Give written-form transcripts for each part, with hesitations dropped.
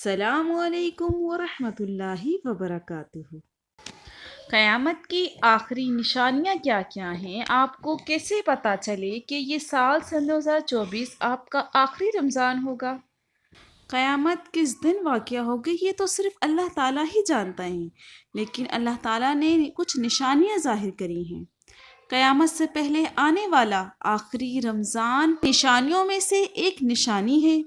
السلام علیکم ورحمۃ اللہ وبرکاتہ۔ قیامت کی آخری نشانیاں کیا کیا ہیں؟ آپ کو کیسے پتہ چلے کہ یہ سال سن 2024 آپ کا آخری رمضان ہوگا؟ قیامت کس دن واقع ہوگی یہ تو صرف اللہ تعالیٰ ہی جانتا ہے، لیکن اللہ تعالیٰ نے کچھ نشانیاں ظاہر کری ہیں۔ قیامت سے پہلے آنے والا آخری رمضان نشانیوں میں سے ایک نشانی ہے۔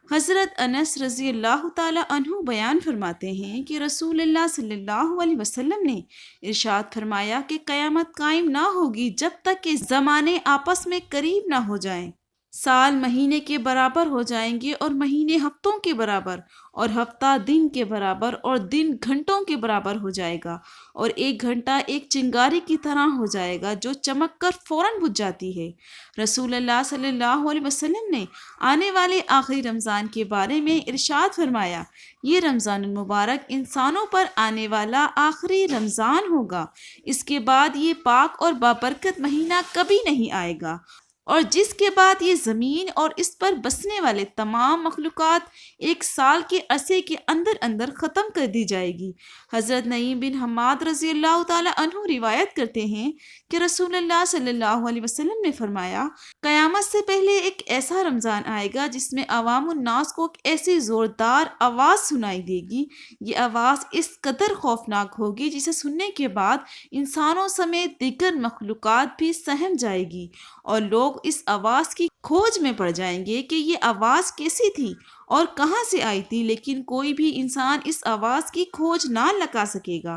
حضرت انس رضی اللہ تعالی عنہ بیان فرماتے ہیں کہ رسول اللہ صلی اللہ علیہ وسلم نے ارشاد فرمایا کہ قیامت قائم نہ ہوگی جب تک کہ زمانے آپس میں قریب نہ ہو جائیں۔ سال مہینے کے برابر ہو جائیں گے اور مہینے ہفتوں کے برابر، اور ہفتہ دن کے برابر، اور دن گھنٹوں کے برابر ہو جائے گا، اور ایک گھنٹہ ایک چنگاری کی طرح ہو جائے گا جو چمک کر فوراً بجھ جاتی ہے۔ رسول اللہ صلی اللہ علیہ وسلم نے آنے والے آخری رمضان کے بارے میں ارشاد فرمایا، یہ رمضان المبارک انسانوں پر آنے والا آخری رمضان ہوگا، اس کے بعد یہ پاک اور بابرکت مہینہ کبھی نہیں آئے گا، اور جس کے بعد یہ زمین اور اس پر بسنے والے تمام مخلوقات ایک سال کے عرصے کے اندر اندر ختم کر دی جائے گی۔ حضرت نعیم بن حماد رضی اللہ تعالی عنہ روایت کرتے ہیں کہ رسول اللہ صلی اللہ علیہ وسلم نے فرمایا، قیامت سے پہلے ایک ایسا رمضان آئے گا جس میں عوام الناس کو ایک ایسی زوردار آواز سنائی دے گی، یہ آواز اس قدر خوفناک ہوگی جسے سننے کے بعد انسانوں سمیت دیگر مخلوقات بھی سہم جائے گی، اور لوگ اس آواز کی کھوج میں پڑ جائیں گے کہ یہ آواز کیسی تھی اور کہاں سے آئی تھی، لیکن کوئی بھی انسان اس آواز کی کھوج نہ لگا سکے گا۔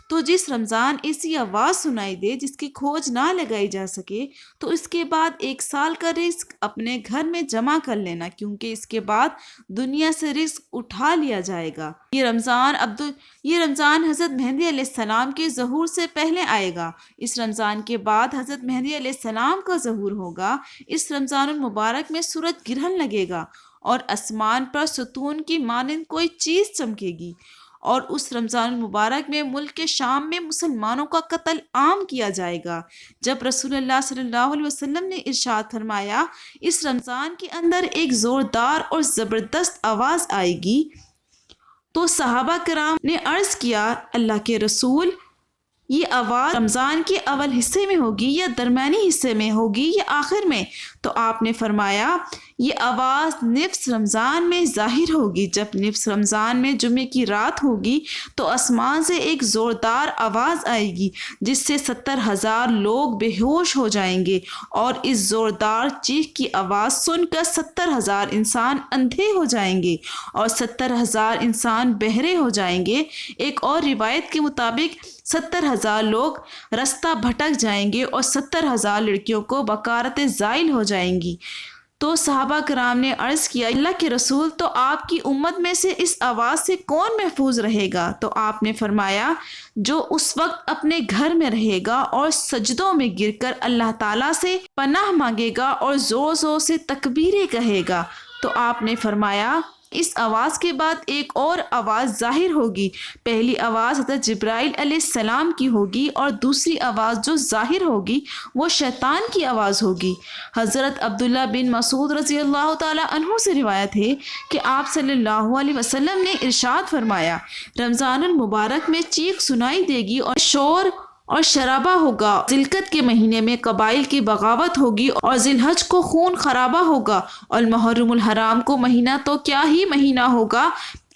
تو جس رمضان ایسی آواز سنائی دے جس کی کھوج نہ لگائی جا سکے، تو اس کے بعد ایک سال کا رزق اپنے گھر میں جمع کر لینا، کیونکہ اس کے بعد دنیا سے رزق اٹھا لیا جائے گا۔ یہ رمضان حضرت مہدی علیہ السلام کے ظہور سے پہلے آئے گا۔ اس رمضان کے بعد حضرت مہدی علیہ السلام کا ظہور ہوگا۔ اس رمضان المبارک میں سورج گرہن لگے گا اور آسمان پر ستون کی مانند کوئی چیز چمکے گی، اور اس رمضان المبارک میں ملک شام میں مسلمانوں کا قتل عام کیا جائے گا۔ جب رسول اللہ صلی اللہ علیہ وسلم نے ارشاد فرمایا، اس رمضان کے اندر ایک زوردار اور زبردست آواز آئے گی، تو صحابہ کرام نے عرض کیا، اللہ کے رسول، یہ آواز رمضان کے اول حصے میں ہوگی یا درمیانی حصے میں ہوگی یا آخر میں؟ تو آپ نے فرمایا، یہ آواز نصف رمضان میں ظاہر ہوگی۔ جب نصف رمضان میں جمعے کی رات ہوگی تو آسمان سے ایک زوردار آواز آئے گی جس سے 70,000 لوگ بے ہوش ہو جائیں گے، اور اس زوردار چیخ کی آواز سن کر 70,000 انسان اندھے ہو جائیں گے اور 70,000 انسان بہرے ہو جائیں گے۔ ایک اور روایت کے مطابق 70,000 لوگ رستہ بھٹک جائیں گے اور 70,000 لڑکیوں کو بکارت زائل ہو جائیں گی۔ تو صحابہ کرام نے عرض کیا، اللہ کے رسول، تو آپ کی امت میں سے اس آواز سے کون محفوظ رہے گا؟ تو آپ نے فرمایا، جو اس وقت اپنے گھر میں رہے گا اور سجدوں میں گر کر اللہ تعالیٰ سے پناہ مانگے گا اور زور زور سے تکبیریں کہے گا۔ تو آپ نے فرمایا، اس آواز کے بعد ایک اور آواز ظاہر ہوگی۔ پہلی آواز حضرت جبرائیل علیہ السلام کی ہوگی، اور دوسری آواز جو ظاہر ہوگی وہ شیطان کی آواز ہوگی۔ حضرت عبداللہ بن مسعود رضی اللہ تعالی عنہ سے روایت ہے کہ آپ صلی اللہ علیہ وسلم نے ارشاد فرمایا، رمضان المبارک میں چیخ سنائی دے گی اور شور اور شرابہ ہوگا، ذوالقعدہ کے مہینے میں قبائل کی بغاوت ہوگی، اور ذی الحج کو خون خرابہ ہوگا، اور محرم الحرام کو مہینہ تو کیا ہی مہینہ ہوگا۔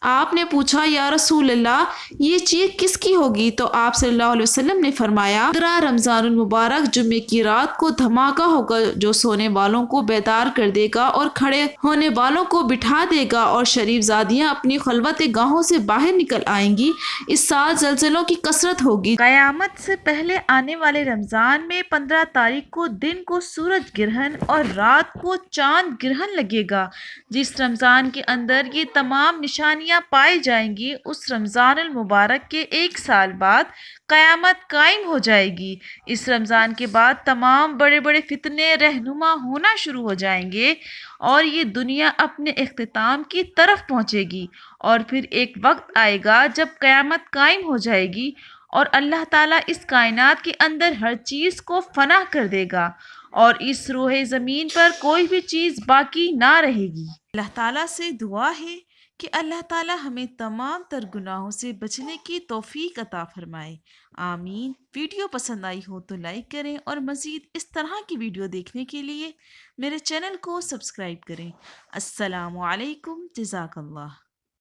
آپ نے پوچھا، یا رسول اللہ، یہ چیخ کس کی ہوگی؟ تو آپ صلی اللہ علیہ وسلم نے فرمایا، 15 رمضان المبارک جمعے کی رات کو دھماکہ ہوگا جو سونے والوں کو بیدار کر دے گا اور کھڑے ہونے والوں کو بٹھا دے گا، اور شریف زادیاں اپنی خلوت گاہوں سے باہر نکل آئیں گی۔ اس سال زلزلوں کی کثرت ہوگی۔ قیامت سے پہلے آنے والے رمضان میں 15 تاریخ کو دن کو سورج گرہن اور رات کو چاند گرہن لگے گا۔ جس رمضان کے اندر یہ تمام نشانیاں پائی جائیں گی، اس رمضان المبارک کے ایک سال بعد قیامت قائم ہو جائے گی۔ اس رمضان کے بعد تمام بڑے بڑے فتنے رہنما ہونا شروع ہو جائیں گے، اور یہ دنیا اپنے اختتام کی طرف پہنچے گی، اور پھر ایک وقت آئے گا جب قیامت قائم ہو جائے گی، اور اللہ تعالیٰ اس کائنات کے اندر ہر چیز کو فنا کر دے گا، اور اس روح زمین پر کوئی بھی چیز باقی نہ رہے گی۔ اللہ تعالیٰ سے دعا ہے کہ اللہ تعالی ہمیں تمام تر گناہوں سے بچنے کی توفیق عطا فرمائے، آمین۔ ویڈیو پسند آئی ہو تو لائک کریں اور مزید اس طرح کی ویڈیو دیکھنے کے لیے میرے چینل کو سبسکرائب کریں۔ السلام علیکم، جزاک اللہ۔